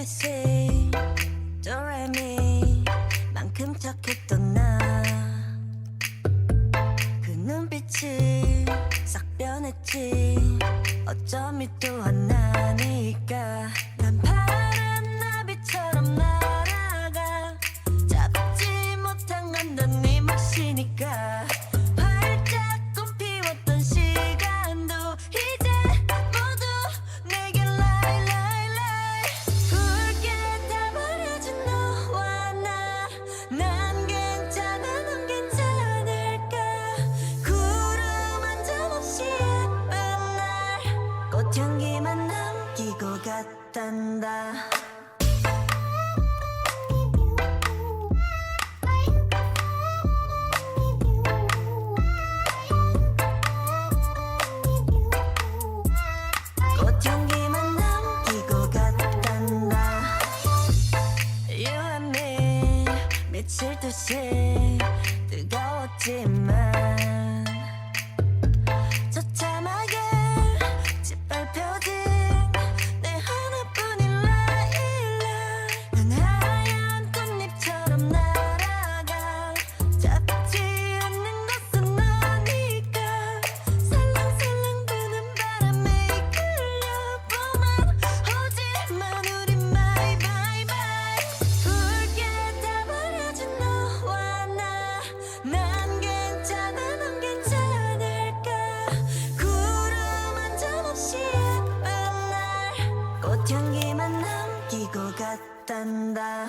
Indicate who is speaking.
Speaker 1: ABC 도레미 만큼 착했던 나 그 눈빛이 싹 변했지 어쩜 이 또한 나니까 난 파란 나비처럼 날아가 잡지 못한 건 넌 네 몫이니까 활짝 꽃 피웠던 시간도 이제 모두 내게 lie lie lie 붉게 다 버려진 너와 난 괜찮아 넌 괜찮을까 구름 한 점 없이 예쁜 날 꽃향기만 남기고 갔단다 꽃향기만 남기고 갔단다 You and me 미칠 듯이 뜨거웠지만 처참하게 짓밟혀진 내 하나뿐인 라일락 난 하얀 꽃잎처럼 날아가 잡지 않는 것은 너니까 살랑살랑 부는 바람에 이끌려보만 오지만 우리 my bye bye 붉게 다 버려진 너와 난 괜찮아 넌 괜찮을까 구름 한 점 없이 예쁜 날 꽃향기만 남기고 갔단다